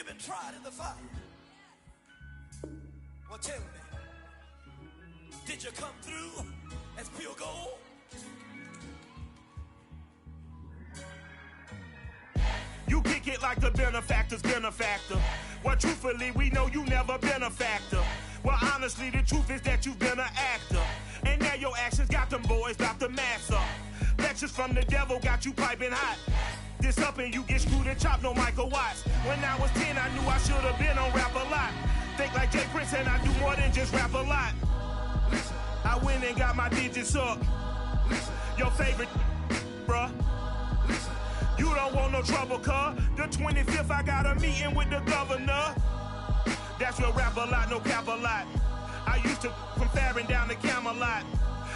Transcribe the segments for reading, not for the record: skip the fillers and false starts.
You've been tried in the fire. Well, tell me, did you come through as pure gold? You kick it like the benefactor's benefactor. Well, truthfully, we know you never been a factor. Well, honestly, the truth is that you've been an actor. And now your actions got them boys about to mass up. Lectures from the devil got you piping hot. This up and you get screwed and chopped, no Michael Watts. When I was 10, I knew I should have been on rap a lot. Think like Jay Prince and I do more than just rap a lot. Listen, I went and got my digits up. Listen, your favorite, bruh. Listen, you don't want no trouble, cuz. The 25th, I got a meeting with the governor. That's real rap a lot, no cap a lot. I used to from Farron down to Camelot.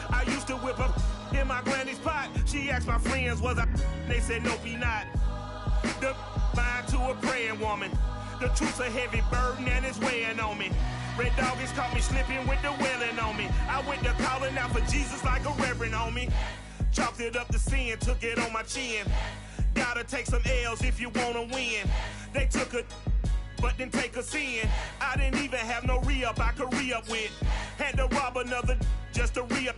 I used to whip up in my granny's pot. She asked my friends, was I? They said, nope, he not. The line to a praying woman. The truth's a heavy burden and it's weighing on me. Red Doggies caught me slipping with the wailing on me. I went to calling out for Jesus like a reverend on me. Chopped it up to sin, took it on my chin. Gotta take some L's if you wanna win. They took a but didn't take us in. I didn't even have no re-up I could re-up with. Had to rob another just to re-up.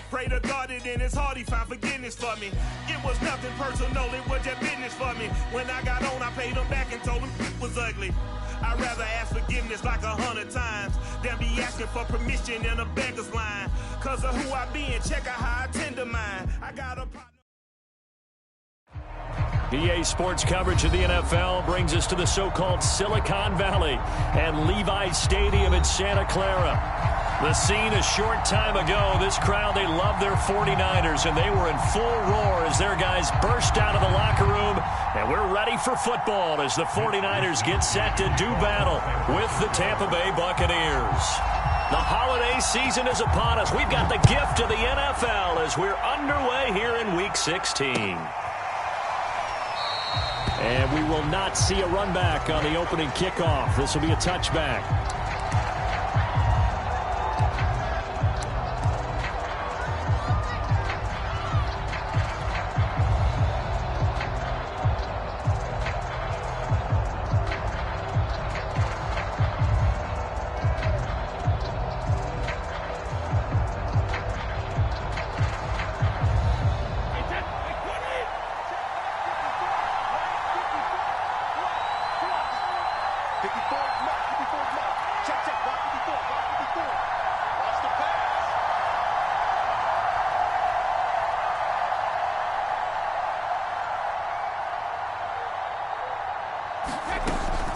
Pray to God that in his heart he found forgiveness for me. It was nothing personal, it was just business for me. When I got on, I paid him back and told him it was ugly. I'd rather ask forgiveness like 100 times than be asking for permission in a beggar's line. Cause of who I be and check out how I tend to mine. I got a partner. EA Sports coverage of the NFL brings us to the so-called Silicon Valley and Levi's Stadium in Santa Clara. The scene a short time ago, this crowd, they love their 49ers, and they were in full roar as their guys burst out of the locker room, and we're ready for football as the 49ers get set to do battle with the Tampa Bay Buccaneers. The holiday season is upon us. We've got the gift of the NFL as we're underway here in Week 16. And we will not see a run back on the opening kickoff. This will be a touchback.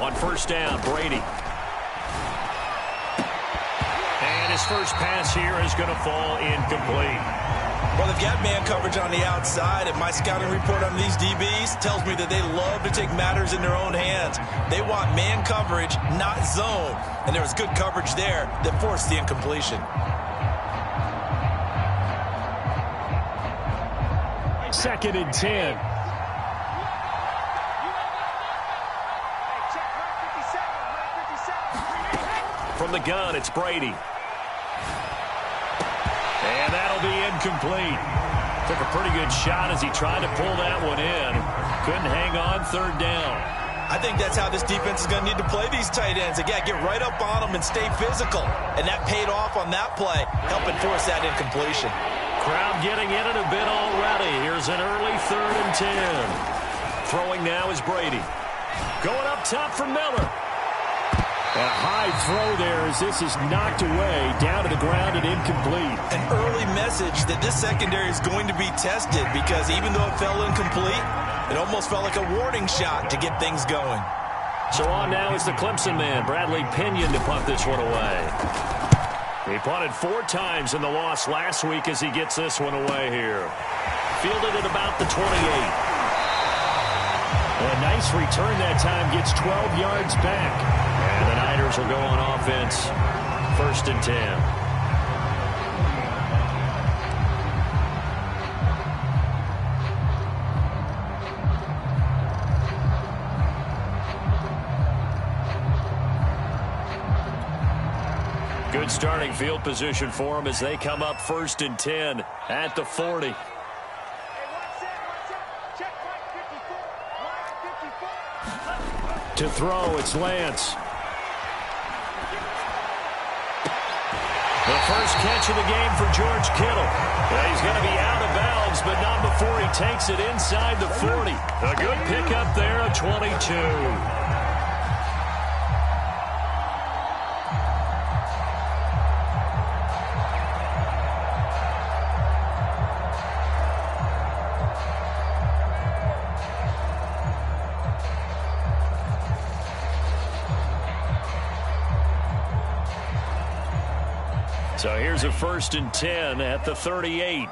On first down, Brady. And his first pass here is going to fall incomplete. Well, they've got man coverage on the outside, and my scouting report on these DBs tells me that they love to take matters in their own hands. They want man coverage, not zone. And there was good coverage there that forced the incompletion. Second and 10. From the gun, it's Brady. And that'll be incomplete. Took a pretty good shot as he tried to pull that one in. Couldn't hang on third down. I think that's how this defense is going to need to play these tight ends. They got to get right up on them and stay physical. And that paid off on that play, helping force that incompletion. Crowd getting in it a bit already. Here's an early 3rd and 10. Throwing now is Brady. Going up top for Miller. And a high throw there as this is knocked away, down to the ground and incomplete. An early message that this secondary is going to be tested because even though it fell incomplete, it almost felt like a warning shot to get things going. So on now is the Clemson man, Bradley Pinion, to punt this one away. He punted 4 times in the loss last week as he gets this one away here. Fielded at about the 28. A nice return that time, gets 12 yards back. And the Niners will go on offense, 1st and 10. Good starting field position for them as they come up 1st and 10 at the 40. To throw, it's Lance. The first catch of the game for George Kittle. He's going to be out of bounds, but not before he takes it inside the 40. A good pickup there of 22. So here's a 1st and 10 at the 38.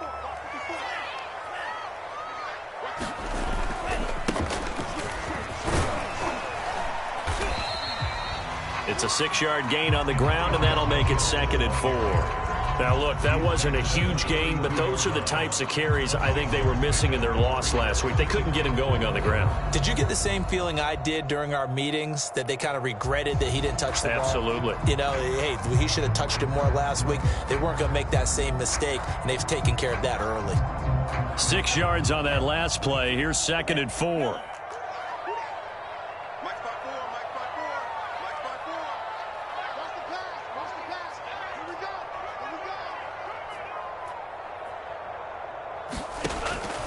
It's a 6-yard gain on the ground, and that'll make it 2nd and 4. Now, look, that wasn't a huge gain, but those are the types of carries I think they were missing in their loss last week. They couldn't get him going on the ground. Did you get the same feeling I did during our meetings, that they kind of regretted that he didn't touch the ball? Absolutely. You know, hey, he should have touched it more last week. They weren't going to make that same mistake, and they've taken care of that early. 6 yards on that last play. Here's 2nd and 4.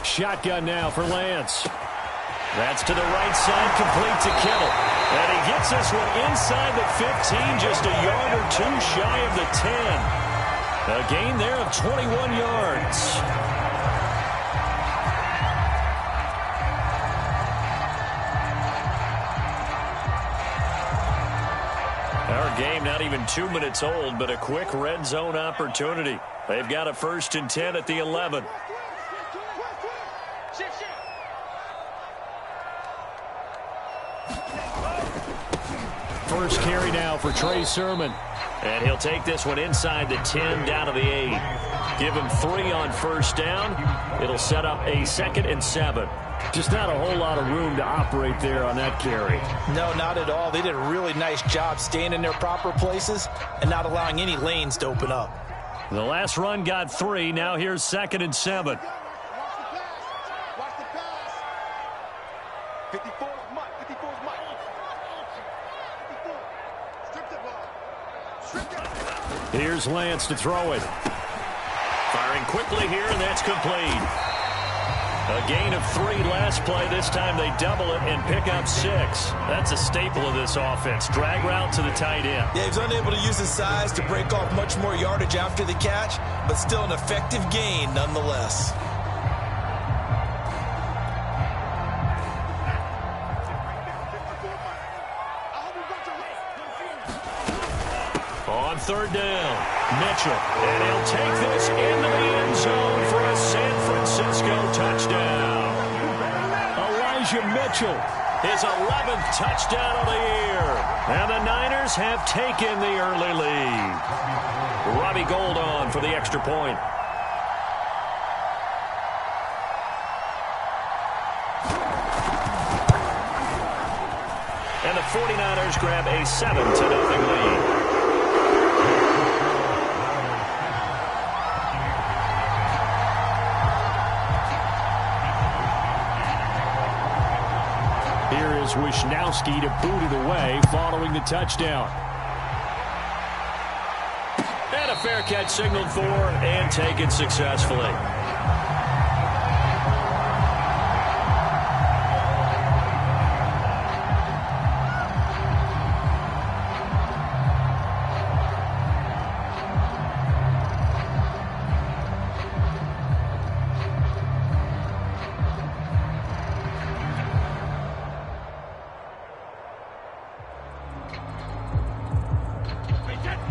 Shotgun now for Lance. That's to the right side, complete to Kittle. And he gets this one inside the 15, just a yard or two shy of the 10. A gain there of 21 yards. Our game not even 2 minutes old, but a quick red zone opportunity. They've got a 1st and 10 at the 11. First carry now for Trey Sermon. And he'll take this one inside the 10 down to the 8. Give him 3 on 1st down. It'll set up a 2nd and 7. Just not a whole lot of room to operate there on that carry. No, not at all. They did a really nice job staying in their proper places and not allowing any lanes to open up. The last run got 3. Now here's 2nd and 7. Here's Lance to throw it. Firing quickly here, and that's complete. A gain of 3 last play. This time they double it and pick up 6. That's a staple of this offense. Drag route to the tight end. Yeah, he was unable to use his size to break off much more yardage after the catch, but still an effective gain nonetheless. On 3rd down, Mitchell. And he'll take this into the end zone for a San Francisco touchdown. Elijah Mitchell, his 11th touchdown of the year. And the Niners have taken the early lead. Robbie Gould on for the extra point. And the 49ers grab a 7-0 lead. Wishnowski to boot it away following the touchdown. And a fair catch signaled for and taken successfully.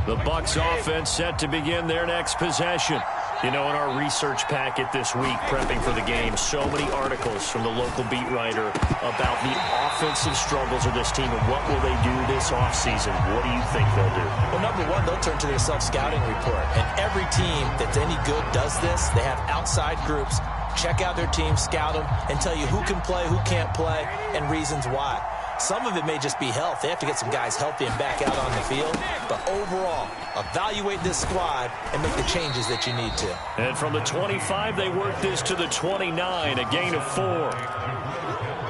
The Bucs offense set to begin their next possession. You know, in our research packet this week, prepping for the game, so many articles from the local beat writer about the offensive struggles of this team and what will they do this offseason. What do you think they'll do? Well, number one, they'll turn to their self-scouting report. And every team that's any good does this. They have outside groups. Check out their team, scout them, and tell you who can play, who can't play, and reasons why. Some of it may just be health. They have to get some guys healthy and back out on the field. But overall, evaluate this squad and make the changes that you need to. And from the 25, they work this to the 29, a gain of 4.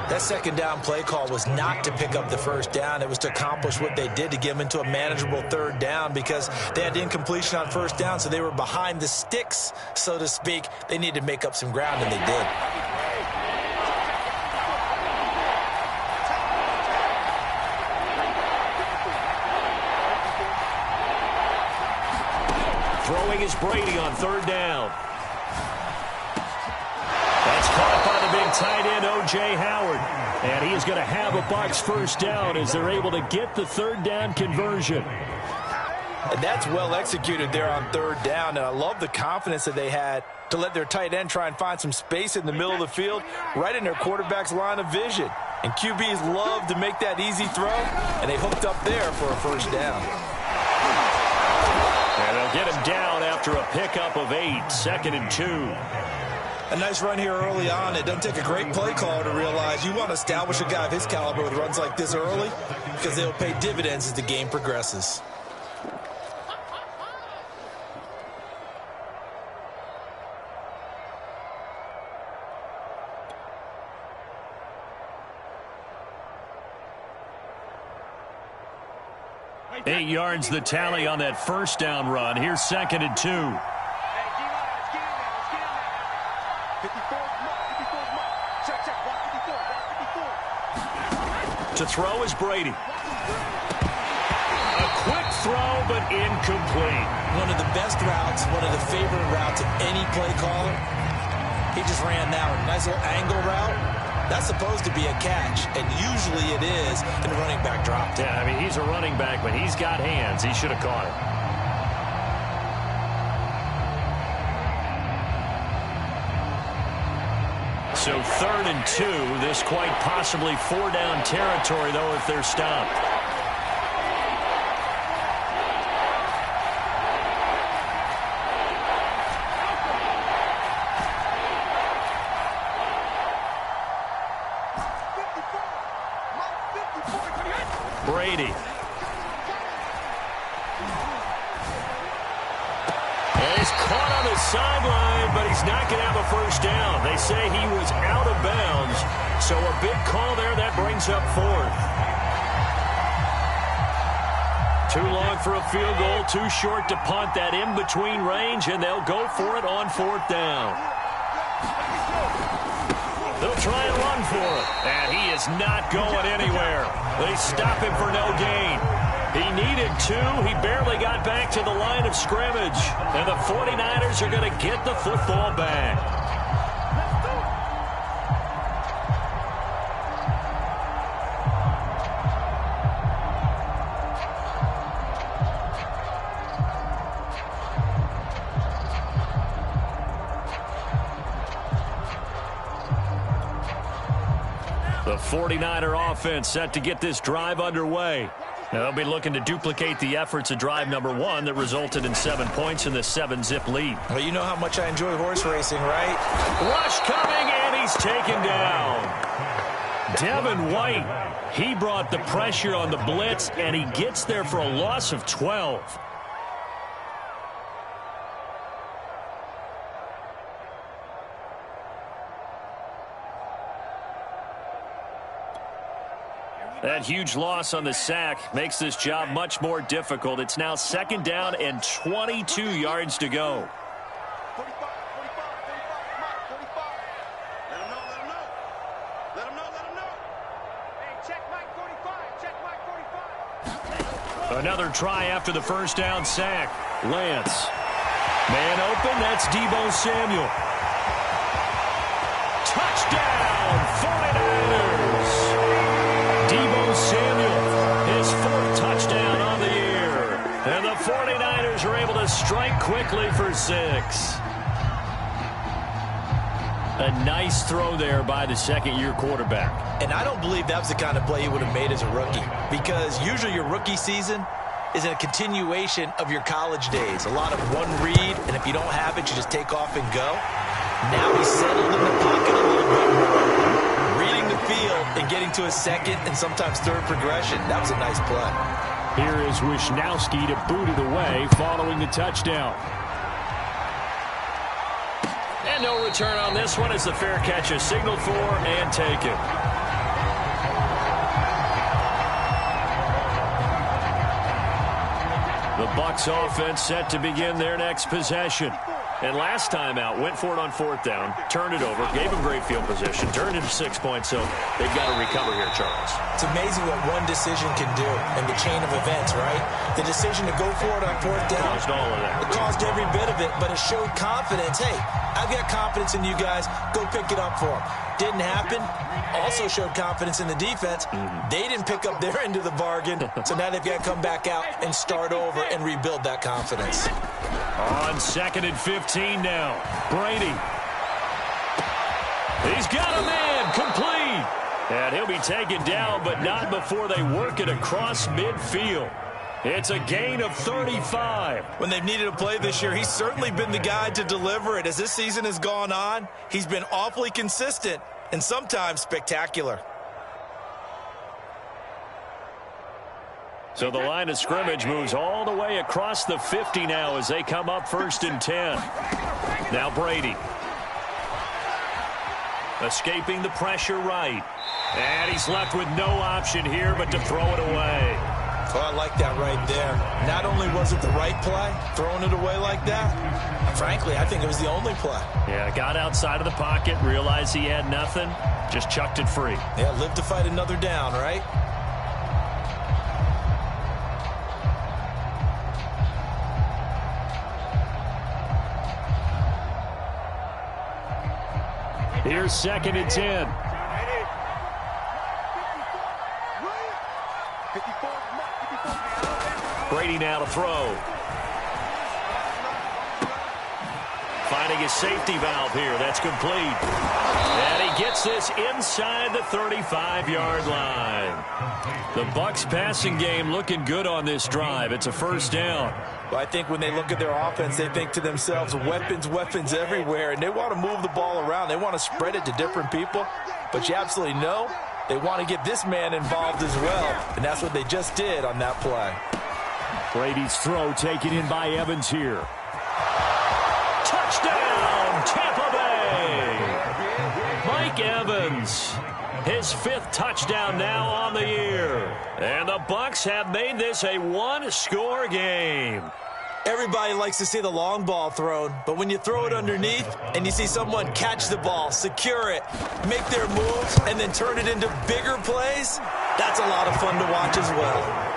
That second down play call was not to pick up the first down. It was to accomplish what they did, to get them into a manageable third down, because they had incompletion on first down, so they were behind the sticks, so to speak. They needed to make up some ground, and they did. Throwing is Brady on third down. That's caught by the big tight end, O.J. Howard. And he is going to have a Bucs first down as they're able to get the third down conversion. And that's well executed there on third down. And I love the confidence that they had to let their tight end try and find some space in the middle of the field, right in their quarterback's line of vision. And QBs love to make that easy throw, and they hooked up there for a first down. And they'll get him down after a pickup of 8, 2nd and 2. A nice run here early on. It doesn't take a great play caller to realize you want to establish a guy of his caliber with runs like this early, because they'll pay dividends as the game progresses. Eight yards the tally on that first down run. Here's 2nd and 2. To throw is Brady. A quick throw, but incomplete. One of the best routes, one of the favorite routes of any play caller. He just ran that one. Nice little angle route. That's supposed to be a catch, and usually it is, and the running back dropped it. Yeah, I mean, he's a running back, but he's got hands. He should have caught it. So 3rd and 2. This quite possibly 4-down territory, though, if they're stopped. Brady. And he's caught on the sideline, but he's not going to have a first down. They say he was out of bounds, so a big call there. That brings up 4th. Too long for a field goal, too short to punt. That in-between range, and they'll go for it on 4th down. They'll try and run for it, and he is not going anywhere. They stop him for no gain. He needed 2. He barely got back to the line of scrimmage, and the 49ers are going to get the football back. The 49er offense set to get this drive underway. Now they'll be looking to duplicate the efforts of drive number 1 that resulted in 7 points in the 7-zip lead. Well, you know how much I enjoy horse racing, right? Rush coming, and he's taken down. Devin White, he brought the pressure on the blitz, and he gets there for a loss of 12. That huge loss on the sack makes this job much more difficult. It's now 2nd down and 22 yards to go. 45. Let him know. Hey, check Mike 45. Another try after the first down sack. Lance. Man open, that's Deebo Samuel. Touchdown, 49ers. Deebo Samuel, his 4th touchdown on the year. And the 49ers are able to strike quickly for 6. A nice throw there by the 2nd-year quarterback. And I don't believe that was the kind of play he would have made as a rookie, because usually your rookie season is a continuation of your college days. A lot of one read, and if you don't have it, you just take off and go. Now he's settled in the pocket a little bit more, reading the field and getting to a 2nd and sometimes 3rd progression. That was a nice play. Here is Wisnowski to boot it away following the touchdown. And no return on this one as the fair catch is signaled for and taken. Bucs offense set to begin their next possession. And last time out, went for it on 4th down, turned it over, gave them great field position, turned into 6 points, so they've got to recover here, Charles. It's amazing what one decision can do in the chain of events, right? The decision to go for it on 4th down. Caused all of that. It caused every bit of it, but it showed confidence. Hey, I've got confidence in you guys. Go pick it up for them. Didn't happen. Also showed confidence in the defense. They didn't pick up their end of the bargain, so now they've got to come back out and start over and rebuild that confidence. On 2nd and 15 now. Brady. He's got a man complete. And he'll be taken down, but not before they work it across midfield. It's a gain of 35. When they've needed a play this year, he's certainly been the guy to deliver it. As this season has gone on, he's been awfully consistent and sometimes spectacular. So the line of scrimmage moves all the way across the 50 now as they come up 1st and 10. Now Brady. Escaping the pressure right. And he's left with no option here but to throw it away. Oh, I like that right there. Not only was it the right play, throwing it away like that, frankly, I think it was the only play. Yeah, got outside of the pocket, realized he had nothing, just chucked it free. Yeah, live to fight another down, right? Here's 2nd and 10. Brady now to throw. Finding his safety valve here. That's complete. And he gets this inside the 35-yard line. The Bucs passing game looking good on this drive. It's a 1st down. Well, I think when they look at their offense, they think to themselves, weapons, weapons everywhere, and they want to move the ball around. They want to spread it to different people, but you absolutely know they want to get this man involved as well, and that's what they just did on that play. Brady's throw taken in by Evans here. Touchdown, Tampa Bay! Mike Evans, his 5th touchdown now on the year. And the Bucs have made this a one-score game. Everybody likes to see the long ball thrown, but when you throw it underneath and you see someone catch the ball, secure it, make their moves, and then turn it into bigger plays, that's a lot of fun to watch as well.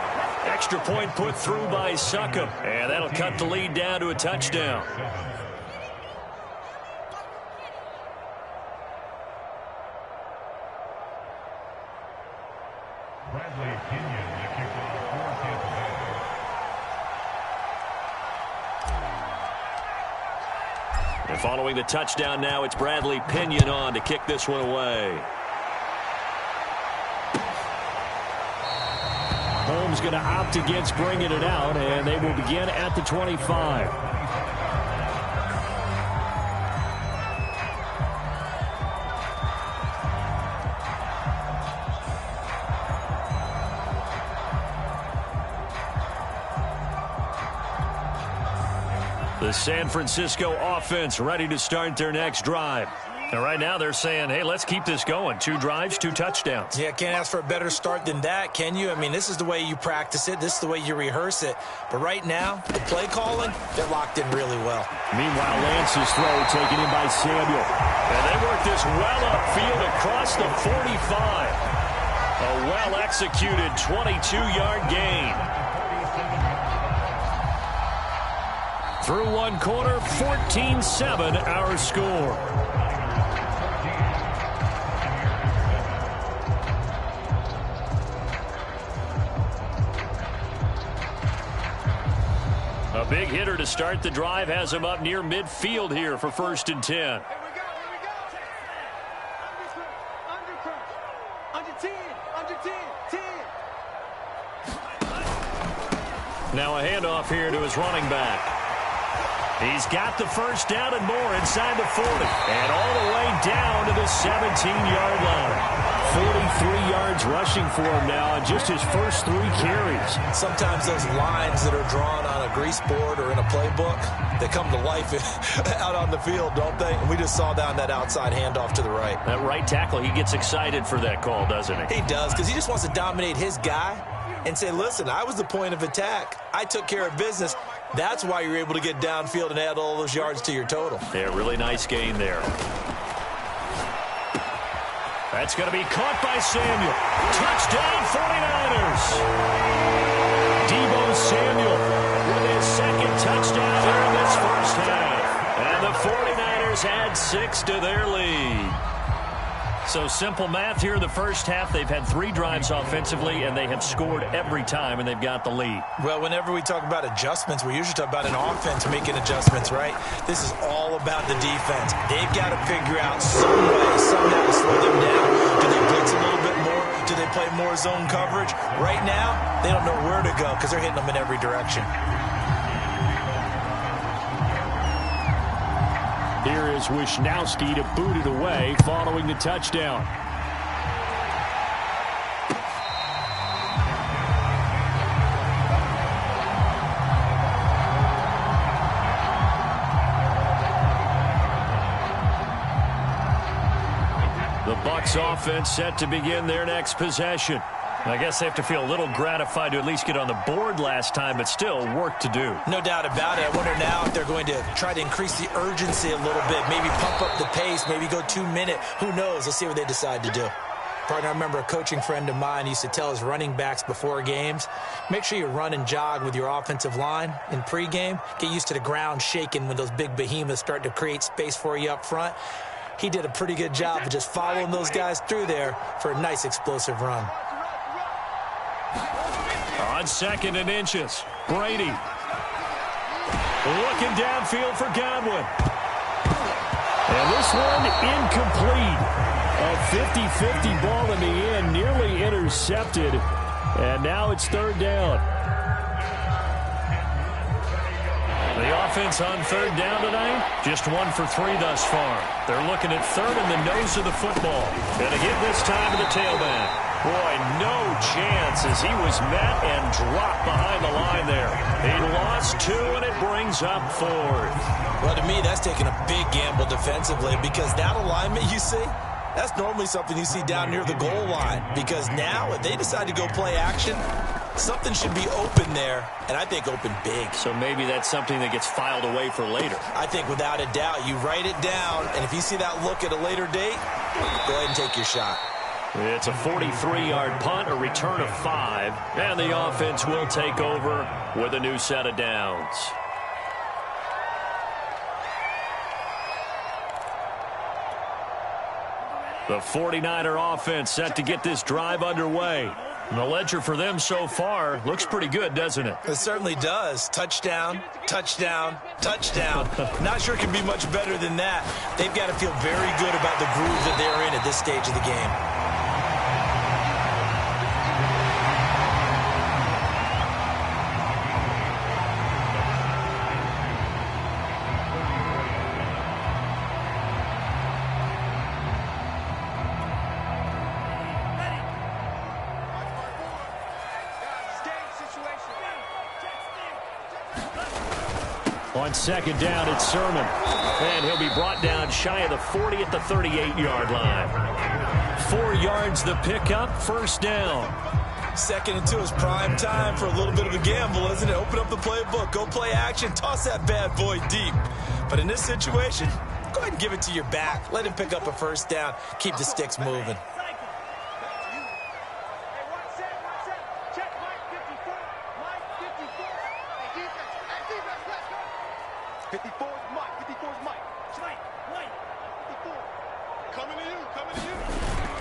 Extra point put through by Succop, and that'll cut the lead down to a touchdown. And following the touchdown now, it's Bradley Pinion on to kick this one away. Holmes going to opt against bringing it out, and they will begin at the 25. The San Francisco offense ready to start their next drive. And right now they're saying, hey, let's keep this going. 2 drives, 2 touchdowns. Yeah, can't ask for a better start than that, can you? I mean, this is the way you practice it. This is the way you rehearse it. But right now, the play calling, they're locked in really well. Meanwhile, Lance's throw taken in by Samuel. And they work this well upfield across the 45. A well-executed 22-yard gain. Through one quarter, 14-7 our score. A big hitter to start the drive has him up near midfield here for 1st and 10. Now a handoff here to his running back. He's got the first down and more inside the 40. And all the way down to the 17-yard line. 43 yards rushing for him now in just his first 3 carries. Sometimes those lines that are drawn on a grease board or in a playbook, they come to life out on the field, don't they? And we just saw down that outside handoff to the right. That right tackle, he gets excited for that call, doesn't he? He does, because he just wants to dominate his guy and say, listen, I was the point of attack. I took care of business. That's why you're able to get downfield and add all those yards to your total. Yeah, really nice gain there. That's going to be caught by Samuel. Touchdown, 49ers. Deebo Samuel with his second touchdown here in this first half. And the 49ers add 6 to their lead. So simple math here in the first half. They've had 3 drives offensively, and they have scored every time, and they've got the lead. Well, whenever we talk about adjustments, we usually talk about an offense making adjustments, right? This is all about the defense. They've got to figure out some way, somehow to slow them down. Do they blitz a little bit more? Do they play more zone coverage? Right now, they don't know where to go because they're hitting them in every direction. Here is Wisnowski to boot it away following the touchdown. The Bucs offense set to begin their next possession. I guess they have to feel a little gratified to at least get on the board last time, but still work to do. No doubt about it. I wonder now if they're going to try to increase the urgency a little bit, maybe pump up the pace, maybe go 2-minute. Who knows? Let's see what they decide to do. Partner, I remember a coaching friend of mine used to tell his running backs before games, make sure you run and jog with your offensive line in pregame. Get used to the ground shaking when those big behemoths start to create space for you up front. He did a pretty good job of just following those guys through there for a nice explosive run. On 2nd and inches, Brady looking downfield for Godwin. And this one incomplete. A 50-50 ball in the end, nearly intercepted. And now it's 3rd down. The offense on 3rd down tonight, just 1 for 3 thus far. They're looking at 3rd in the nose of the football. And again this time to the tailback. Boy, no chance as he was met and dropped behind the line there. He lost 2, and it brings up 4th. Well, to me, that's taking a big gamble defensively because that alignment you see, that's normally something you see down near the goal line. Because now, if they decide to go play action, something should be open there, and I think open big. So maybe that's something that gets filed away for later. I think without a doubt, you write it down, and if you see that look at a later date, go ahead and take your shot. It's a 43-yard punt, a return of 5, and the offense will take over with a new set of downs. The 49er offense set to get this drive underway. And the ledger for them so far looks pretty good, doesn't it? It certainly does. Touchdown, touchdown, touchdown. Not sure it can be much better than that. They've got to feel very good about the groove that they're in at this stage of the game. On 2nd down, it's Sermon. And he'll be brought down shy of the 40 at the 38-yard line. 4 yards the pickup, 1st down. 2nd and 2 is prime time for a little bit of a gamble, isn't it? Open up the playbook, go play action, toss that bad boy deep. But in this situation, go ahead and give it to your back. Let him pick up a 1st down. Keep the sticks moving.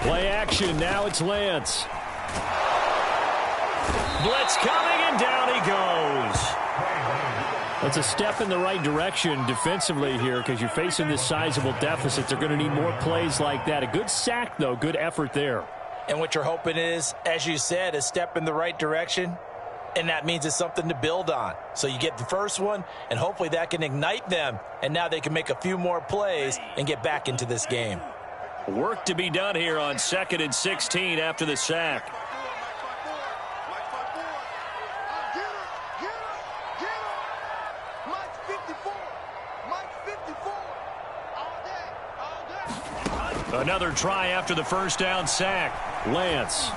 Play action, now it's Lance. Blitz coming, and down he goes. That's a step in the right direction defensively here because you're facing this sizable deficit. They're going to need more plays like that. A good sack, though. Good effort there. And what you're hoping is, as you said, a step in the right direction. And that means it's something to build on. So you get the first one, and hopefully that can ignite them. And now they can make a few more plays and get back into this game. Work to be done here on 2nd and 16 after the sack. Another try after the first down sack. Lance.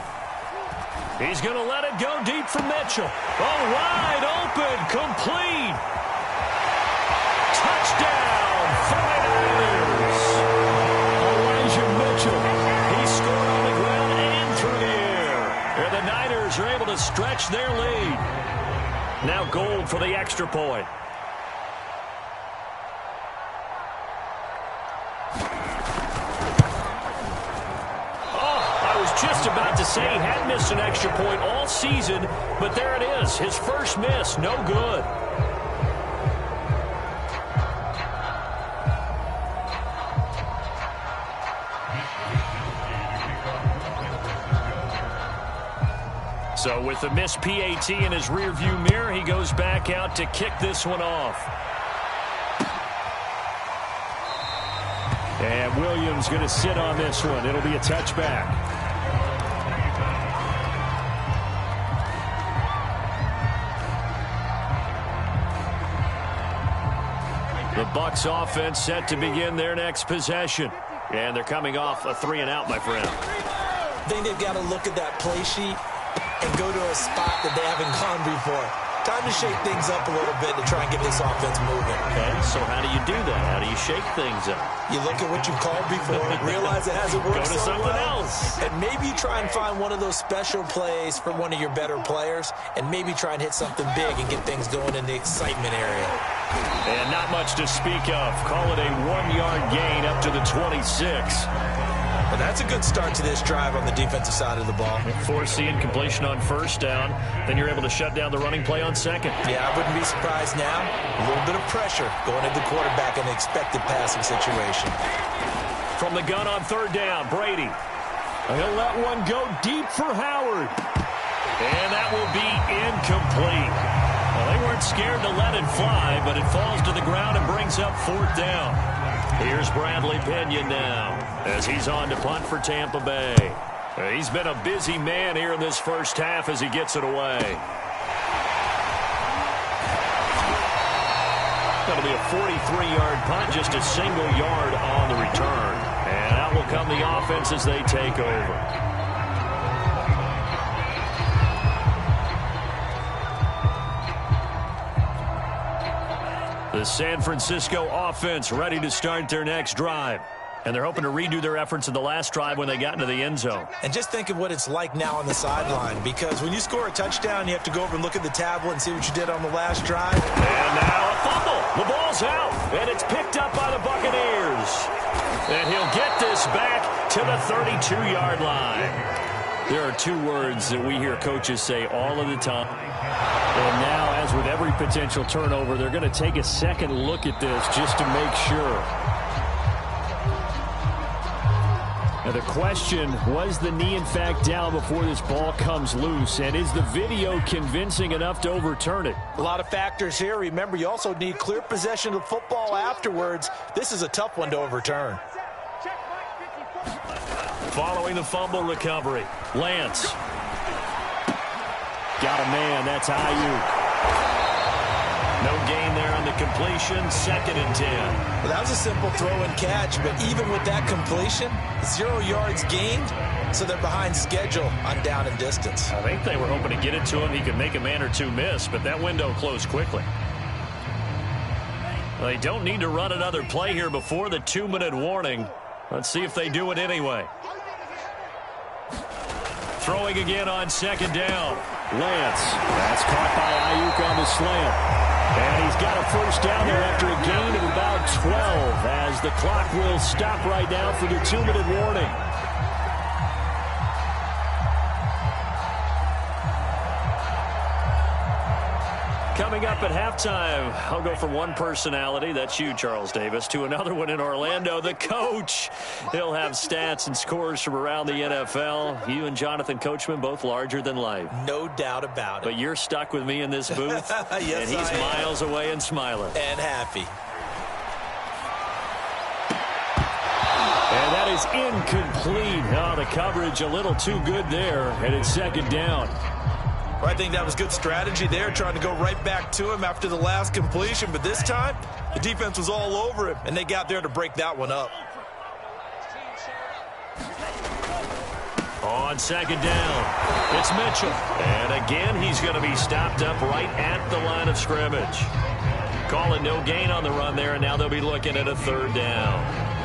He's going to let it go deep for Mitchell. Oh, wide open, complete. Touchdown, 49ers. Elijah Mitchell. He scored on the ground and through the air. And the Niners are able to stretch their lead. Now Gold for the extra point. Just about to say he had missed an extra point all season, but there it is. His first miss, no good. So with the missed PAT in his rearview mirror, he goes back out to kick this one off. And Williams going to sit on this one. It'll be a touchback. The Bucs offense set to begin their next possession. And they're coming off a 3-and-out, my friend. I think they've got to look at that play sheet and go to a spot that they haven't gone before. Time to shake things up a little bit to try and get this offense moving. Okay, so how do you do that? How do you shake things up? You look at what you've called before, realize it hasn't worked Go to so something well, else. and maybe try and find one of those special plays for one of your better players, and maybe try and hit something big and get things going in the excitement area. And not much to speak of. Call it a 1-yard gain up to the 26. Well, that's a good start to this drive on the defensive side of the ball. Forcing completion on first down. Then you're able to shut down the running play on second. Yeah, I wouldn't be surprised now. A little bit of pressure going into the quarterback in an expected passing situation. From the gun on third down, Brady. He'll let one go deep for Howard. And that will be incomplete. Well, they weren't scared to let it fly, but it falls to the ground and brings up fourth down. Here's Bradley Pinion now as he's on to punt for Tampa Bay. He's been a busy man here in this first half as he gets it away. That'll be a 43-yard punt, just a single yard on the return. And out will come the offense as they take over. The San Francisco offense ready to start their next drive. And they're hoping to redo their efforts in the last drive when they got into the end zone. And just think of what it's like now on the sideline, because when you score a touchdown, you have to go over and look at the tablet and see what you did on the last drive. And now a fumble. The ball's out, and it's picked up by the Buccaneers. And he'll get this back to the 32-yard line. There are two words that we hear coaches say all of the time. And now, as with every potential turnover, they're going to take a second look at this just to make sure. Now the question, was the knee in fact down before this ball comes loose? And is the video convincing enough to overturn it? A lot of factors here. Remember, you also need clear possession of football afterwards. This is a tough one to overturn. Following the fumble recovery, Lance. Got a man, that's Ayuk. No gain there on the completion, 2nd and 10. Well, that was a simple throw and catch, but even with that completion, 0 yards gained, so they're behind schedule on down and distance. I think they were hoping to get it to him. He could make a man or two miss, but that window closed quickly. They don't need to run another play here before the 2-minute warning. Let's see if they do it anyway. Throwing again on 2nd down. Lance. That's caught by Ayuk on the slant. And he's got a first down there after a gain of about 12 as the clock will stop right now for the 2-minute warning. Coming up at halftime, I'll go from one personality, that's you, Charles Davis, to another one in Orlando, the coach. He'll have stats and scores from around the NFL. You and Jonathan Coachman, both larger than life. No doubt about it. But you're stuck with me in this booth, yes, and he's miles away and smiling. And happy. And that is incomplete. Oh, the coverage a little too good there, and it's second down. Well, I think that was good strategy there, trying to go right back to him after the last completion. But this time, the defense was all over him, and they got there to break that one up. On second down, it's Mitchell. And again, he's going to be stopped up right at the line of scrimmage. Calling no gain on the run there, and now they'll be looking at a third down.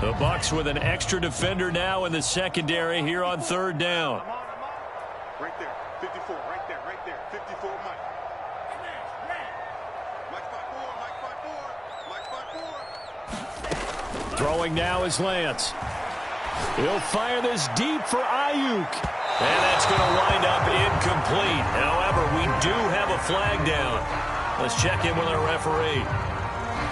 The Bucs with an extra defender now in the secondary here on third down. Right there, 54, right there, 54, Mike. Mike 5-4. Throwing now is Lance. He'll fire this deep for Ayuk. And that's going to wind up incomplete. However, we do have a flag down. Let's check in with our referee.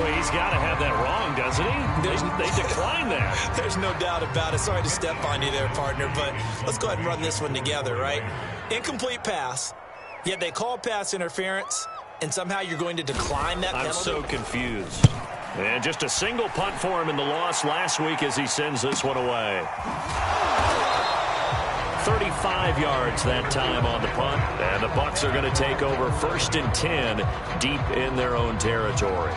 Well, he's got to have that wrong, doesn't he? They declined that. There's no doubt about it. Sorry to step on you there, partner, but let's go ahead and run this one together, right? Incomplete pass, yet they call pass interference, and somehow you're going to decline that penalty? I'm so confused. And just a single punt for him in the loss last week as he sends this one away. 35 yards that time on the punt, and the Bucs are going to take over 1st and 10 deep in their own territory.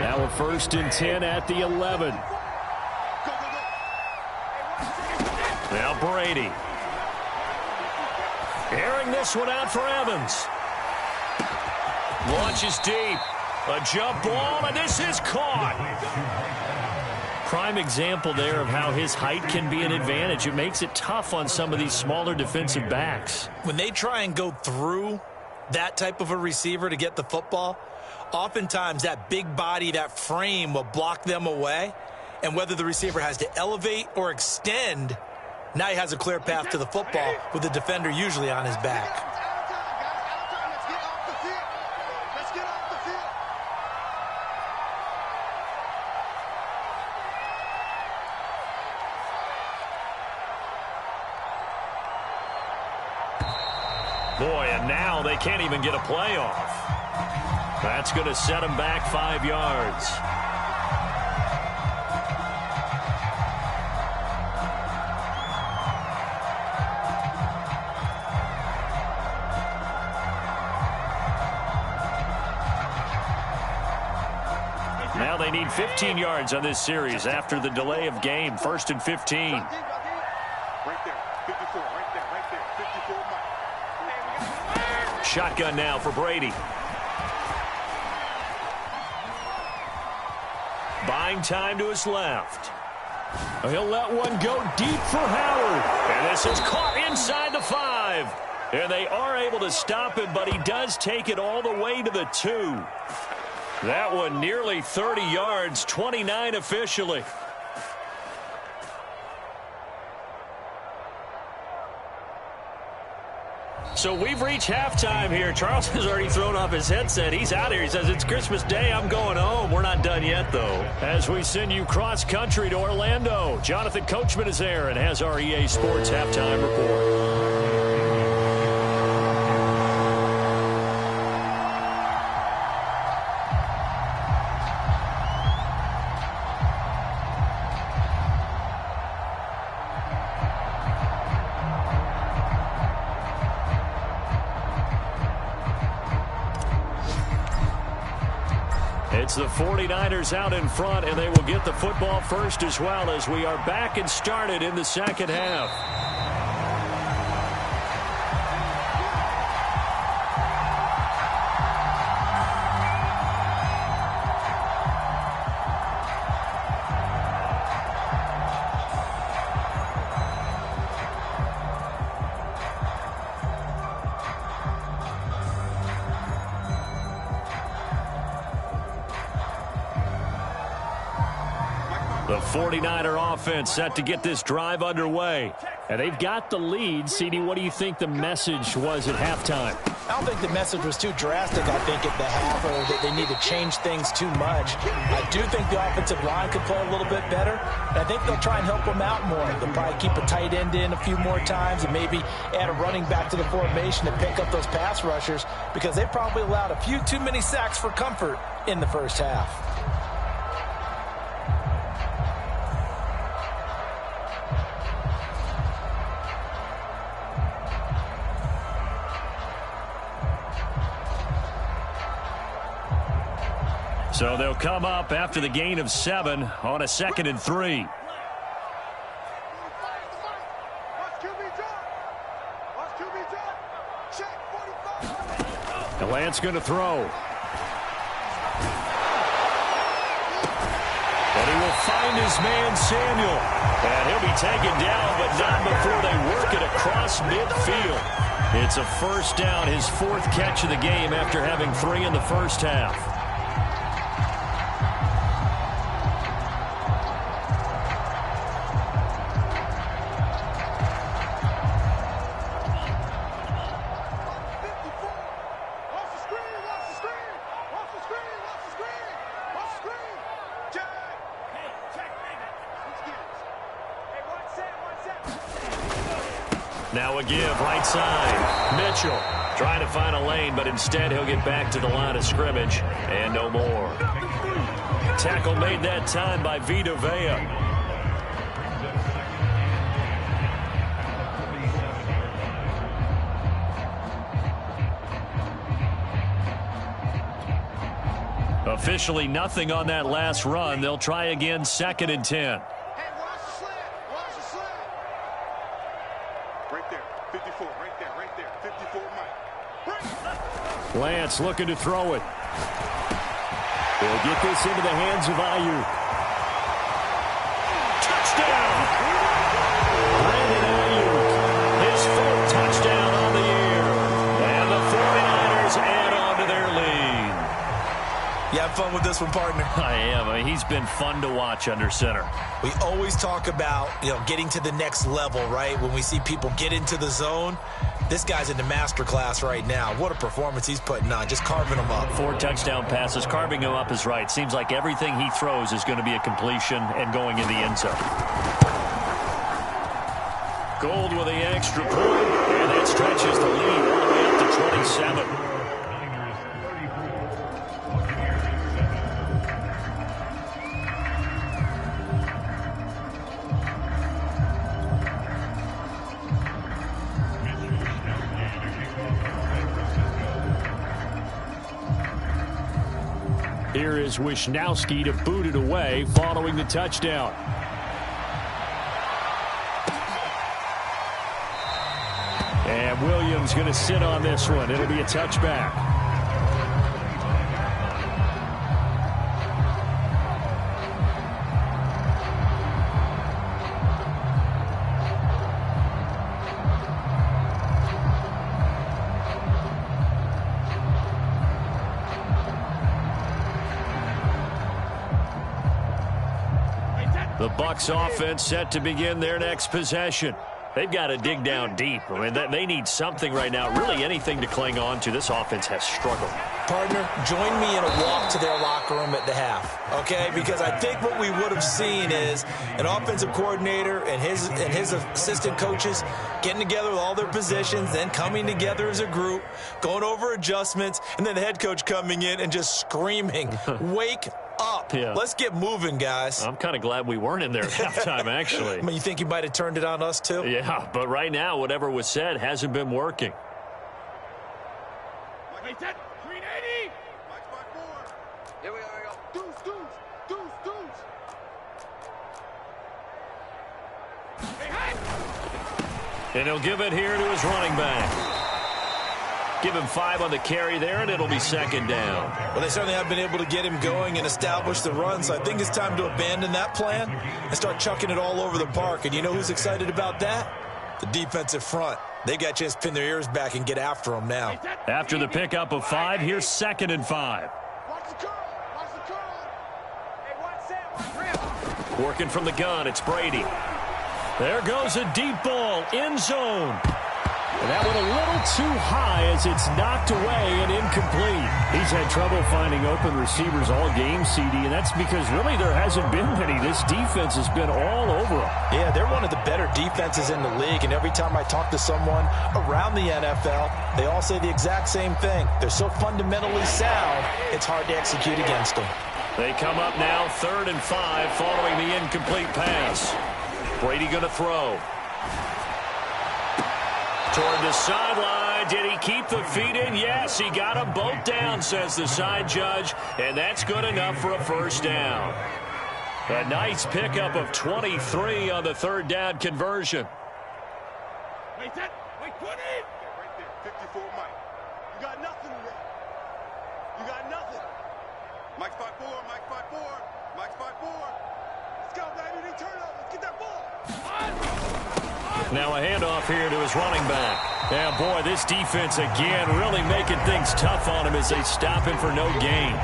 Now a 1st and 10 at the 11. Now Brady. Airing this one out for Evans. Launches deep. A jump ball, and this is caught. Prime example there of how his height can be an advantage. It makes it tough on some of these smaller defensive backs. When they try and go through that type of a receiver to get the football, oftentimes that big body, that frame will block them away. And whether the receiver has to elevate or extend, now he has a clear path to the football with the defender usually on his back. Boy, and now they can't even get a play off. That's going to set them back 5 yards. Now they need 15 yards on this series after the delay of game. 1st and 15. Right there, 54, right there, 54, Mike. Shotgun now for Brady. Buying time to his left. He'll let one go deep for Howard. And this is caught inside the 5. And they are able to stop him, but he does take it all the way to the 2. That one nearly 30 yards, 29 officially. So we've reached halftime here. Charles has already thrown off his headset. He's out here. He says, it's Christmas Day. I'm going home. We're not done yet, though. As we send you cross-country to Orlando, Jonathan Coachman is there and has our EA Sports halftime report. It's the 49ers out in front, and they will get the football first as well as we are back and started in the second half. The 49er offense set to get this drive underway. And they've got the lead. CD, what do you think the message was at halftime? I don't think the message was too drastic, I think, at the half, or that they need to change things too much. I do think the offensive line could play a little bit better. And I think they'll try and help them out more. They'll probably keep a tight end in a few more times and maybe add a running back to the formation to pick up those pass rushers, because they probably allowed a few too many sacks for comfort in the first half. So they'll come up after the gain of 7 on a 2nd and 3. The Lance going to throw. And he will find his man Samuel. And he'll be taken down, but not before they work it across midfield. It's a first down, his 4th catch of the game after having 3 in the first half. Now a give, right side. Mitchell trying to find a lane, but instead he'll get back to the line of scrimmage. And no more. Tackle made that time by Vita Vea. Officially nothing on that last run. They'll try again, 2nd and 10. Lance looking to throw it. They'll get this into the hands of Ayuk. Touchdown! Brandon Ayuk, his 4th touchdown on the year. And the 49ers add on to their lead. You have fun with this one, partner? I am. I mean, he's been fun to watch under center. We always talk about, getting to the next level, right? When we see people get into the zone, this guy's in the master class right now. What a performance he's putting on, just carving them up. 4 touchdown passes, carving him up is right. Seems like everything he throws is going to be a completion and going in the end zone. Gold with the extra point, and that stretches the lead all the way up to 27. Here is Wisnowski to boot it away following the touchdown. And Williams going to sit on this one. It'll be a touchback. The Bucs offense set to begin their next possession. They've got to dig down deep. I mean, they need something right now, really anything to cling on to. This offense has struggled. Partner, join me in a walk to their locker room at the half, okay? Because I think what we would have seen is an offensive coordinator and his assistant coaches getting together with all their positions, then coming together as a group, going over adjustments, and then the head coach coming in and just screaming, wake up. Yeah. Let's get moving, guys. I'm kind of glad we weren't in there at halftime, actually. I mean, you think he might have turned it on us, too? Yeah, but right now, whatever was said hasn't been working. Here we go. Deuce. And he'll give it here to his running back. Give him 5 on the carry there, and it'll be 2nd down. Well, they certainly have been able to get him going and establish the run, so I think it's time to abandon that plan and start chucking it all over the park. And you know who's excited about that? The defensive front. They got a chance to pin their ears back and get after them now. After the pickup of 5, here's 2nd and 5. Watch the curl. Hey, watch Sam. Working from the gun, it's Brady. There goes a deep ball, end zone. And that went a little too high as it's knocked away and incomplete. He's had trouble finding open receivers all game, CD, and that's because really there hasn't been many. This defense has been all over them. Yeah, they're one of the better defenses in the league, and every time I talk to someone around the NFL, they all say the exact same thing. They're so fundamentally sound, it's hard to execute against them. They come up now 3rd and 5 following the incomplete pass. Brady going to throw. Toward the sideline. Did he keep the feet in? Yes, he got them both down, says the side judge, and that's good enough for a first down. A nice pickup of 23 on the 3rd down conversion. Wait, that. Wait, put it. Right there, 54, Mike. You got nothing today. You got nothing. Mike's 5'4", Mike's 5'4", Mike's 5'4". Let's go, baby. They turn up. Let's get that ball. Now a handoff here to his running back. Yeah, boy, this defense again really making things tough on him as they stop him for no gain.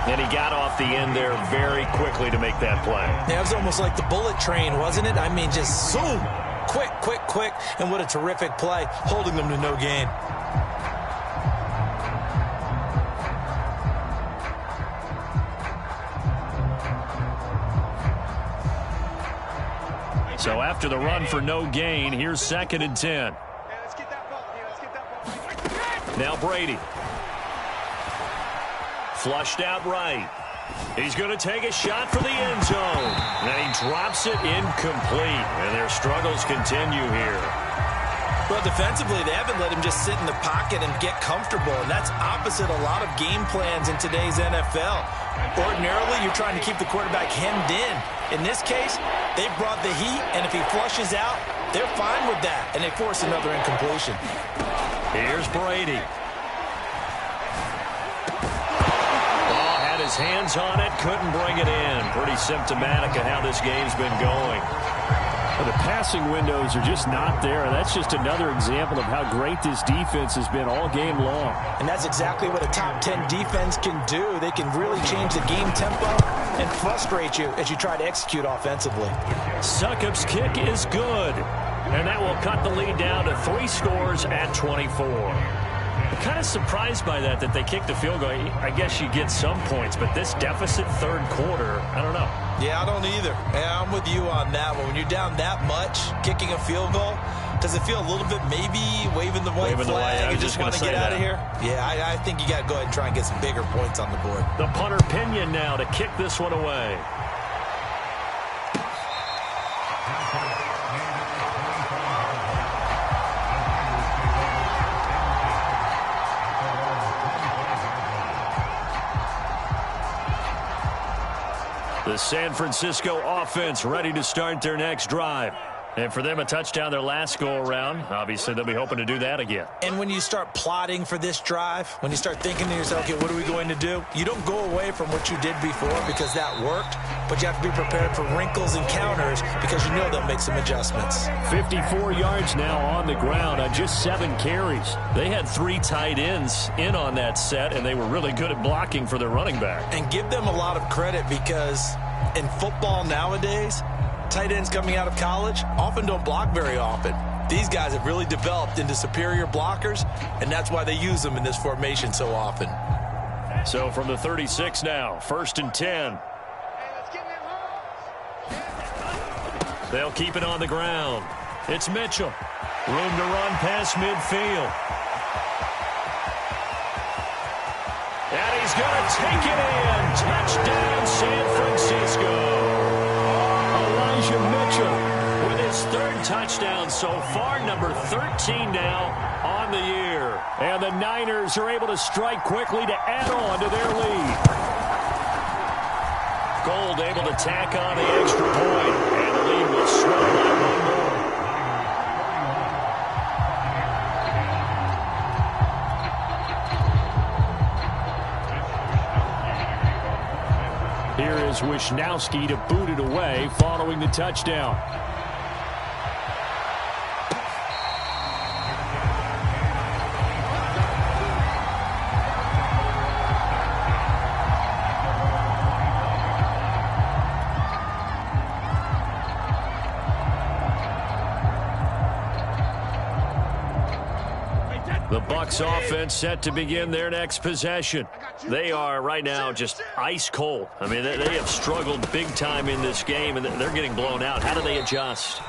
And he got off the end there very quickly to make that play. Yeah, it was almost like the bullet train, wasn't it? I mean, just zoom. Quick, quick, quick. And what a terrific play, holding them to no gain. So after the run for no gain, here's 2nd and 10. Yeah, let's get that ball. Yeah, let's get that ball. Now Brady. Flushed out right. He's going to take a shot for the end zone. And he drops it incomplete. And their struggles continue here. Well, defensively, they haven't let him just sit in the pocket and get comfortable, and that's opposite a lot of game plans in today's NFL. Ordinarily, you're trying to keep the quarterback hemmed in. In this case, they brought the heat, and if he flushes out, they're fine with that, and they force another incompletion. Here's Brady. Ball had his hands on it, couldn't bring it in. Pretty symptomatic of how this game's been going. The passing windows are just not there. That's just another example of how great this defense has been all game long. And that's exactly what a top 10 defense can do. They can really change the game tempo and frustrate you as you try to execute offensively. Succop's kick is good. And that will cut the lead down to 3 scores at 24. I'm kind of surprised by that they kicked the field goal. I guess you get some points, but this deficit 3rd quarter, I don't know. Yeah, I don't either. Yeah, I'm with you on that one. When you're down that much, kicking a field goal, does it feel a little bit maybe waving the white flag and just want to get out of here? Yeah, I think you got to go ahead and try and get some bigger points on the board. The punter Pinion now to kick this one away. The San Francisco offense ready to start their next drive. And for them, a touchdown their last go-around. Obviously, they'll be hoping to do that again. And when you start plotting for this drive, when you start thinking to yourself, okay, what are we going to do? You don't go away from what you did before because that worked, but you have to be prepared for wrinkles and counters because you know they'll make some adjustments. 54 yards now on the ground on just 7 carries. They had 3 tight ends in on that set, and they were really good at blocking for their running back. And give them a lot of credit because in football nowadays, tight ends coming out of college often don't block very often. These guys have really developed into superior blockers, and that's why they use them in this formation so often. So from the 36 now, 1st and 10. They'll keep it on the ground. It's Mitchell. Room to run past midfield. And he's going to take it in. Touchdown, San Francisco. Elijah Mitchell with his 3rd touchdown so far, number 13 now on the year. And the Niners are able to strike quickly to add on to their lead. Gold able to tack on the extra point, and the lead will swell by 1 more. Here is Wisnowski to boot it away following the touchdown. The Bucs offense set to begin their next possession. They are right now just ice cold. I mean, they have struggled big time in this game, and they're getting blown out. How do they adjust?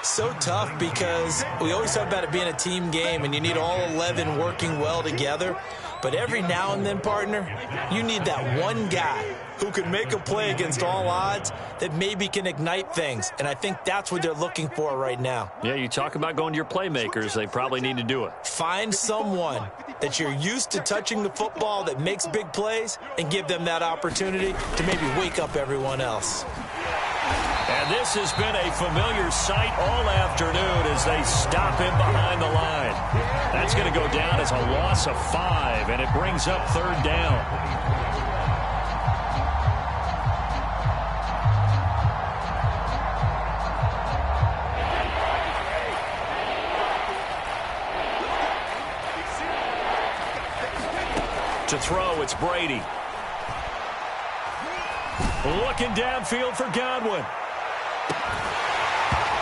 So tough because we always talk about it being a team game, and you need all 11 working well together. But every now and then, partner, you need that one guy who can make a play against all odds that maybe can ignite things. And I think that's what they're looking for right now. Yeah, you talk about going to your playmakers. They probably need to do it. Find someone that you're used to touching the football that makes big plays and give them that opportunity to maybe wake up everyone else. And this has been a familiar sight all afternoon as they stop him behind the line. That's going to go down as a loss of 5, and it brings up 3rd down. To throw, it's Brady. Looking downfield for Godwin.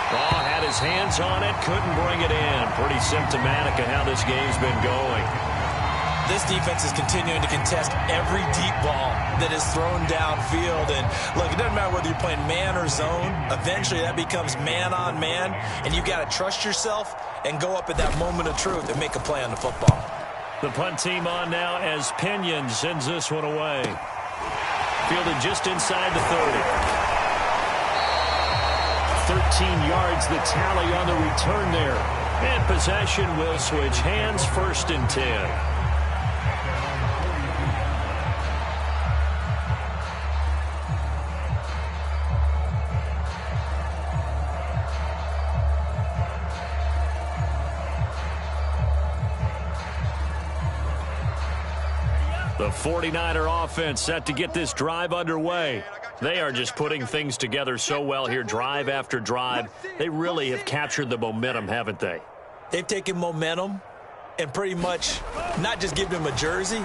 Oh, had his hands on it, couldn't bring it in. Pretty symptomatic of how this game's been going. This defense is continuing to contest every deep ball that is thrown downfield. And look, it doesn't matter whether you're playing man or zone. Eventually that becomes man on man, and you got to trust yourself and go up at that moment of truth and make a play on the football. The punt team on now as Pinion sends this one away. Fielded just inside the 30. 13 yards the tally on the return there. And possession will switch hands, 1st and 10. The 49er offense set to get this drive underway. They are just putting things together so well here, drive after drive. They really have captured the momentum, haven't they? They've taken momentum and pretty much not just given him a jersey,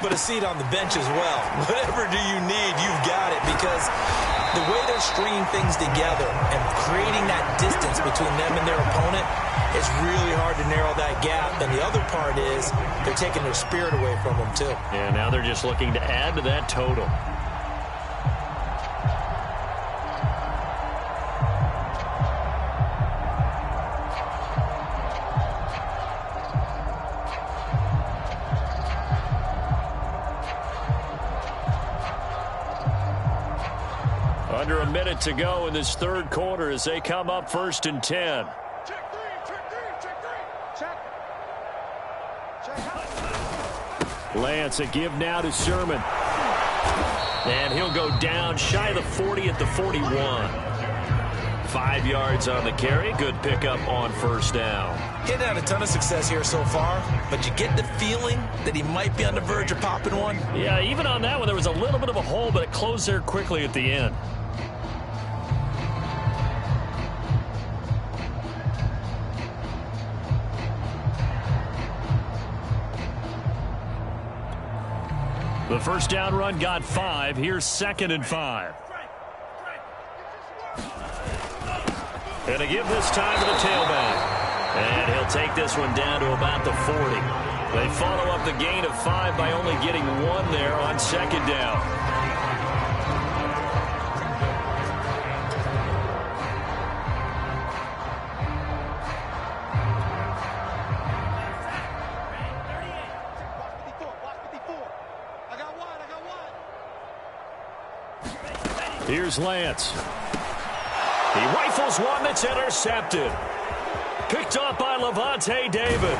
but a seat on the bench as well. Whatever do you need, you've got it, because the way they're stringing things together and creating that distance between them and their opponent, it's really hard to narrow that gap. And the other part is they're taking their spirit away from them, too. Yeah, now they're just looking to add to that total. Under a minute to go in this 3rd quarter as they come up 1st and 10. Lance, a give now to Sermon. And he'll go down shy of the 40 at the 41. 5 yards on the carry. Good pickup on 1st down. He hadn't had a ton of success here so far, but you get the feeling that he might be on the verge of popping one. Yeah, even on that one, there was a little bit of a hole, but it closed there quickly at the end. The 1st down run got 5. Here's 2nd and 5. And a give this time to the tailback. And he'll take this one down to about the 40. They follow up the gain of 5 by only getting 1 there on 2nd down. Here's Lance. He rifles one that's intercepted. Picked up by Levante David.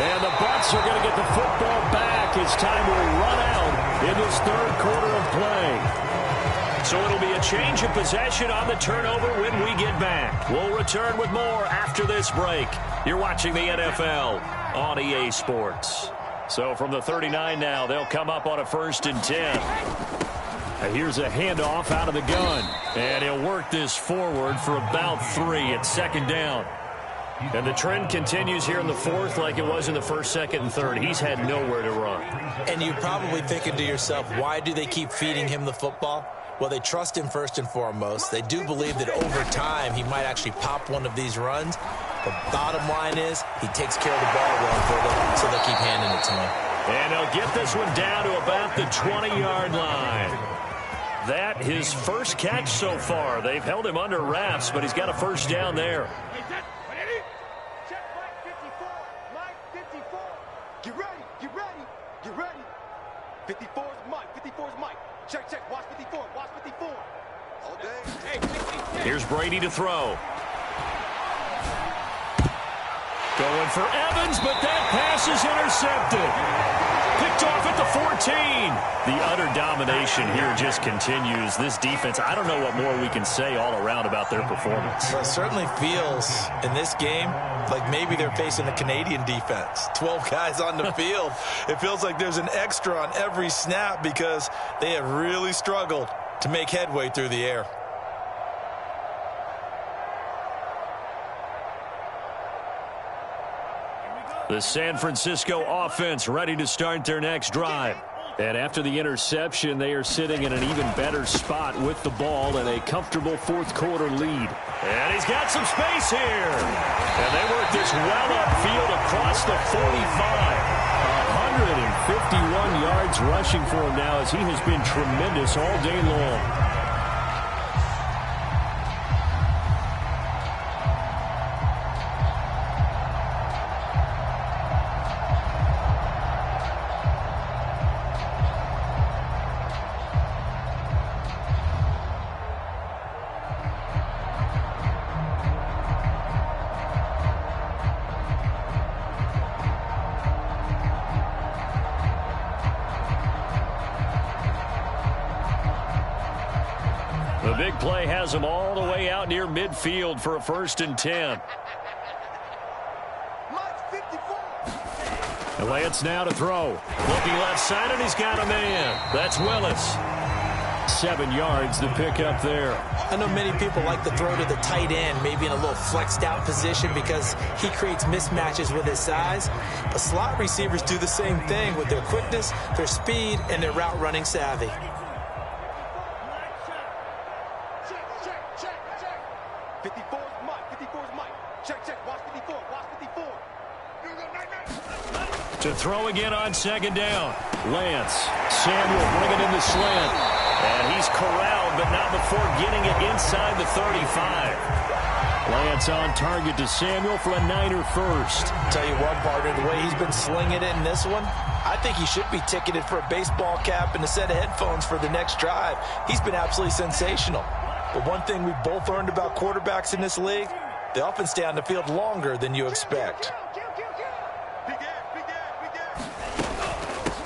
And the Bucs are going to get the football back as time will run out in this 3rd quarter of play. So it'll be a change of possession on the turnover when we get back. We'll return with more after this break. You're watching the NFL on EA Sports. So from the 39 now, they'll come up on a 1st and 10. And here's a handoff out of the gun. And he'll work this forward for about 3 at 2nd down. And the trend continues here in the 4th like it was in the 1st, 2nd, and 3rd. He's had nowhere to run. And you're probably thinking to yourself, why do they keep feeding him the football? Well, they trust him first and foremost. They do believe that over time he might actually pop one of these runs. The bottom line is he takes care of the ball well for them, so they'll keep handing it to him. And he'll get this one down to about the 20-yard line. That his first catch so far. They've held him under wraps, but he's got a first down there. Check Mike 54. Mike 54. Get ready. Get ready. Get ready. 54 is Mike. 54 is Mike. Check, check. Watch 54. Watch 54. All day. Hey. Here's Brady to throw. Going for Evans, but that pass is intercepted. Picked off at the 14. The utter domination here just continues. This defense, I don't know what more we can say all around about their performance. Well, it certainly feels in this game like maybe they're facing the Canadian defense. 12 guys on the field. It feels like there's an extra on every snap because they have really struggled to make headway through the air. The San Francisco offense ready to start their next drive. And after the interception, they are sitting in an even better spot with the ball and a comfortable fourth-quarter lead. And he's got some space here. And they work this well upfield across the 45. 151 yards rushing for him now as he has been tremendous all day long. The big play has him all the way out near midfield for a 1st and 10. And Lance now to throw. Looking left side, and he's got a man. That's Willis. 7 yards the pickup there. I know many people like to throw to the tight end, maybe in a little flexed out position because he creates mismatches with his size. But slot receivers do the same thing with their quickness, their speed, and their route running savvy. To throw again on 2nd down. Lance. Samuel bringing in the slant. And he's corralled, but not before getting it inside the 35. Lance on target to Samuel for a Niner first. Tell you what, partner, the way he's been slinging it in this one, I think he should be ticketed for a baseball cap and a set of headphones for the next drive. He's been absolutely sensational. But one thing we've both learned about quarterbacks in this league, they often stay on the field longer than you expect.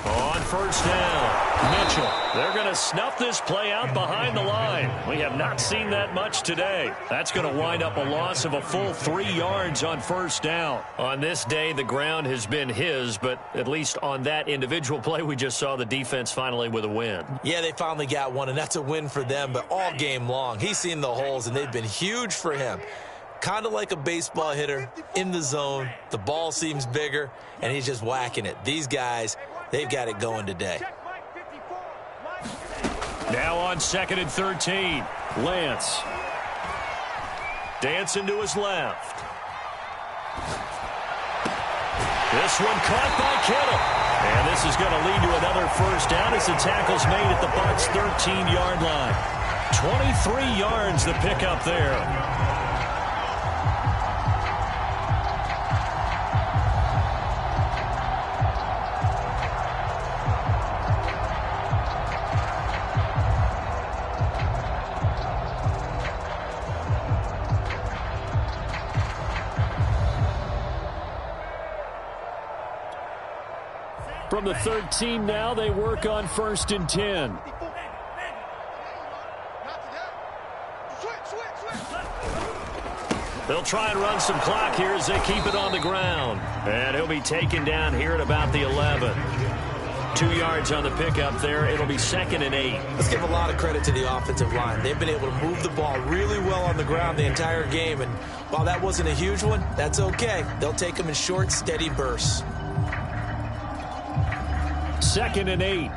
On 1st down, Mitchell. They're going to snuff this play out behind the line. We have not seen that much today. That's going to wind up a loss of a full 3 yards on 1st down. On this day, the ground has been his, but at least on that individual play, we just saw the defense finally with a win. Yeah, they finally got one, and that's a win for them, but all game long, he's seen the holes, and they've been huge for him. Kind of like a baseball hitter in the zone. The ball seems bigger, and he's just whacking it. These guys, they've got it going today. Now on 2nd and 13. Lance. Dancing to his left. This one caught by Kittle. And this is going to lead to another 1st down as the tackle's made at the Bucs' 13-yard line. 23 yards the pickup there. From the 13 now, they work on 1st and 10. They'll try and run some clock here as they keep it on the ground. And he'll be taken down here at about the 11. 2 yards on the pickup there. It'll be 2nd and 8. Let's give a lot of credit to the offensive line. They've been able to move the ball really well on the ground the entire game. And while that wasn't a huge one, that's okay. They'll take them in short, steady bursts. 2nd and 8.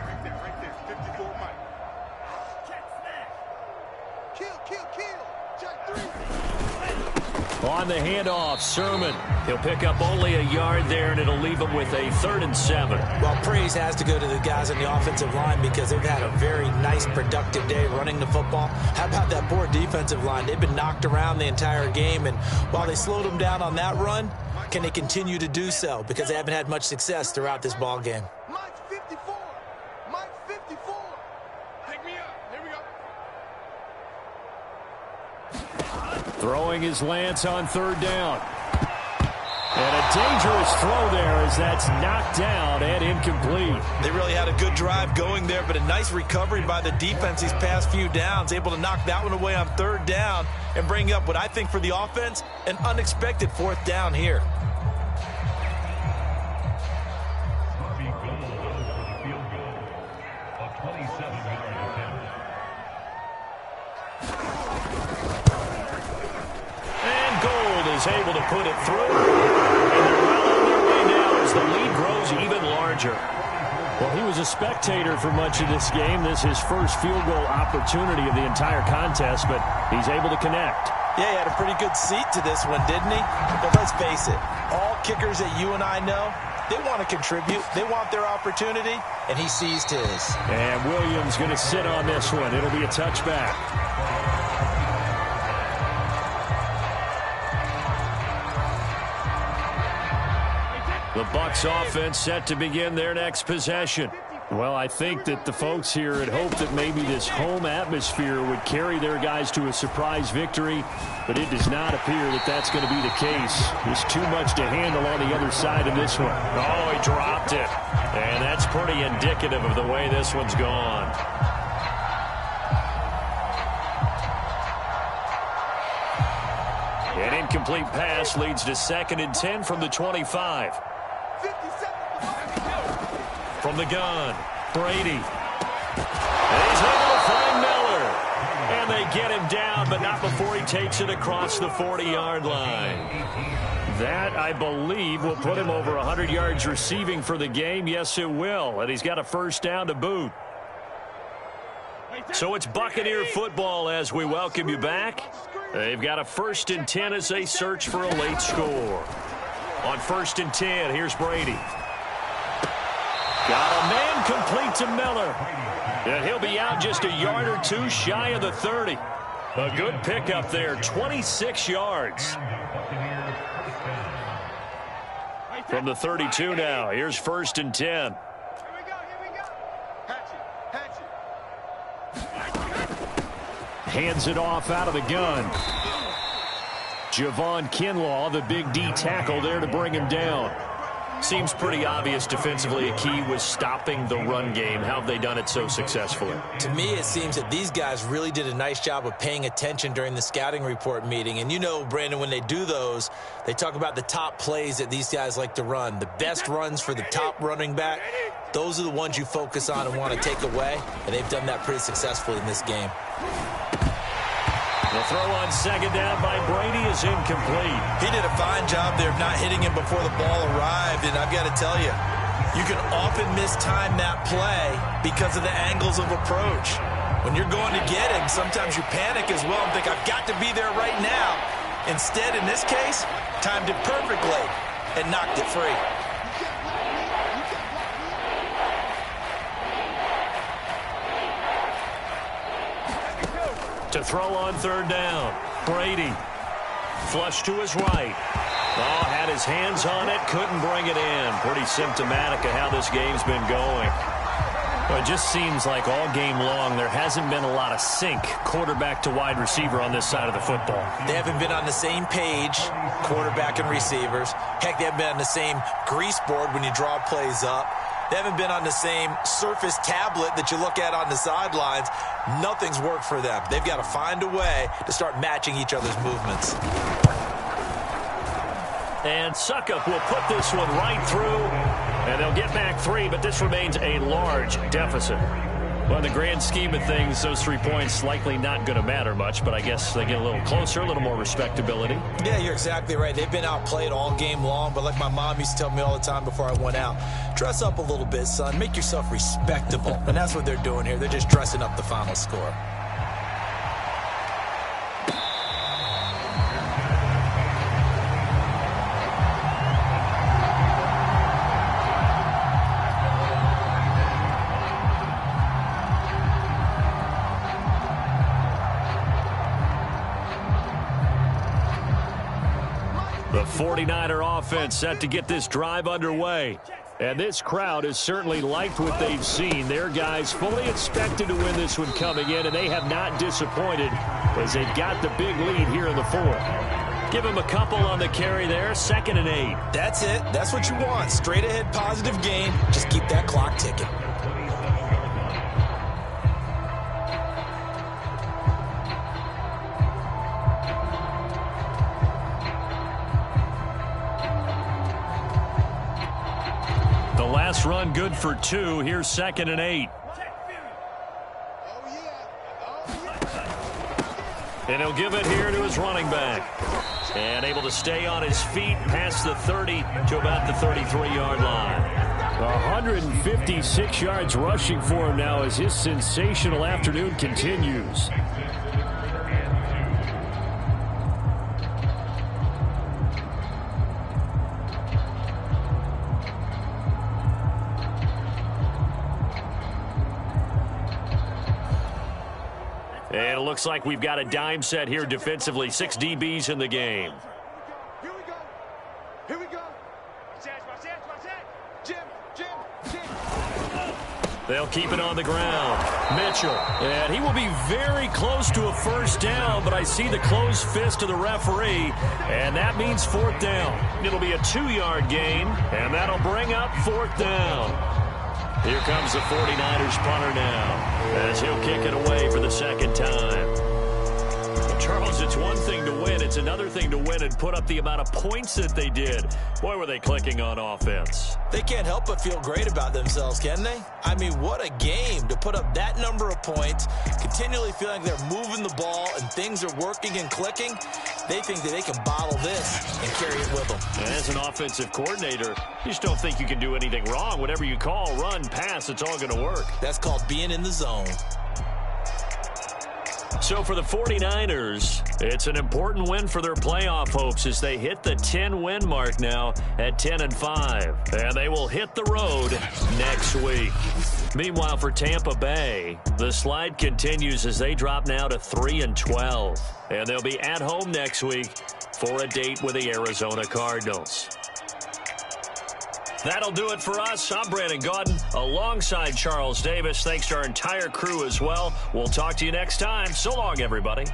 On the handoff, Sermon. He'll pick up only a yard there, and it'll leave him with a 3rd and 7. Well, praise has to go to the guys on the offensive line because they've had a very nice, productive day running the football. How about that poor defensive line? They've been knocked around the entire game, and while they slowed them down on that run, can they continue to do so? Because they haven't had much success throughout this ball game. Mike 54. Mike 54. Pick me up. Here we go. Throwing his Lance on 3rd down. And a dangerous throw there as that's knocked down and incomplete. They really had a good drive going there, but a nice recovery by the defense these past few downs, able to knock that one away on 3rd down and bring up what I think for the offense, an unexpected 4th down here. Is able to put it through, and they're well on their way now as the lead grows even larger. Well, he was a spectator for much of this game. This is his first field goal opportunity of the entire contest, but he's able to connect. Yeah, he had a pretty good seat to this one, didn't he? But let's face it, all kickers that you and I know, they want to contribute. They want their opportunity, and he seized his. And Williams going to sit on this one. It'll be a touchback. The Bucs offense set to begin their next possession. Well, I think that the folks here had hoped that maybe this home atmosphere would carry their guys to a surprise victory, but it does not appear that that's going to be the case. There's too much to handle on the other side of this one. Oh, he dropped it. And that's pretty indicative of the way this one's gone. An incomplete pass leads to 2nd and 10 from the 25. From the gun, Brady. And he's able to find Miller. And they get him down, but not before he takes it across the 40-yard line. That, I believe, will put him over 100 yards receiving for the game. Yes, it will. And he's got a 1st down to boot. So it's Buccaneer football as we welcome you back. They've got a 1st and 10 as they search for a late score. On 1st and 10, here's Brady. Got a man complete to Miller. And he'll be out just a yard or two shy of the 30. A good pickup there, 26 yards. From the 32 now, here's 1st and 10. Here we go. Hatch it. Hands it off out of the gun. Javon Kinlaw, the big D tackle there to bring him down. Seems pretty obvious defensively a key was stopping the run game. How have they done it so successfully? To me, it seems that these guys really did a nice job of paying attention during the scouting report meeting. And you know, Brandon, when they do those, they talk about the top plays that these guys like to run. The best runs for the top running back, those are the ones you focus on and want to take away. And they've done that pretty successfully in this game. The throw on 2nd down by Brady is incomplete. He did a fine job there of not hitting him before the ball arrived, and I've got to tell you, you can often mistime that play because of the angles of approach. When you're going to get him, sometimes you panic as well and think, I've got to be there right now. Instead, in this case, timed it perfectly and knocked it free. To throw on 3rd down, Brady. Flush to his right. Oh, had his hands on it, couldn't bring it in. Pretty symptomatic of how this game's been going. Well, it just seems like all game long there hasn't been a lot of sync quarterback to wide receiver on this side of the football. They haven't been on the same page, quarterback and receivers. Heck, they haven't been on the same grease board when you draw plays up. They haven't been on the same surface tablet that you look at on the sidelines. Nothing's worked for them. They've got to find a way to start matching each other's movements. And Suckup will put this one right through, and they'll get back 3, but this remains a large deficit. Well, in the grand scheme of things, those 3 points likely not going to matter much, but I guess they get a little closer, a little more respectability. Yeah, you're exactly right. They've been outplayed all game long, but like my mom used to tell me all the time before I went out, dress up a little bit, son. Make yourself respectable. And that's what they're doing here. They're just dressing up the final score. 49er offense set to get this drive underway. And this crowd has certainly liked what they've seen. Their guys fully expected to win this one coming in, and they have not disappointed as they've got the big lead here in the fourth. Give them a couple on the carry there, 2nd and 8. That's it. That's what you want. Straight ahead positive game. Just keep that clock ticking. Last run good for 2. Here's 2nd and 8. And he'll give it here to his running back. And able to stay on his feet past the 30 to about the 33-yard line. 156 yards rushing for him now as his sensational afternoon continues. And it looks like we've got a dime set here defensively. 6 DBs in the game. Here we go. Here we go. Jim. They'll keep it on the ground. Mitchell. And he will be very close to a first down, but I see the closed fist of the referee, and that means 4th down. It'll be a 2-yard gain, and that'll bring up 4th down. Here comes the 49ers punter now as he'll kick it away for the 2nd time. Well, Charles, it's one thing to win. It's another thing to win and put up the amount of points that they did. Boy, were they clicking on offense. They can't help but feel great about themselves, can they? I mean, what a game to put up that number of points, continually feeling like they're moving the ball and things are working and clicking. They think that they can bottle this and carry it with them. And as an offensive coordinator, you just don't think you can do anything wrong. Whatever you call, run, pass, it's all going to work. That's called being in the zone. So for the 49ers, it's an important win for their playoff hopes as they hit the 10-win mark now at 10-5. And they will hit the road next week. Meanwhile, for Tampa Bay, the slide continues as they drop now to 3-12. And they'll be at home next week for a date with the Arizona Cardinals. That'll do it for us. I'm Brandon Gaudin alongside Charles Davis. Thanks to our entire crew as well. We'll talk to you next time. So long, everybody.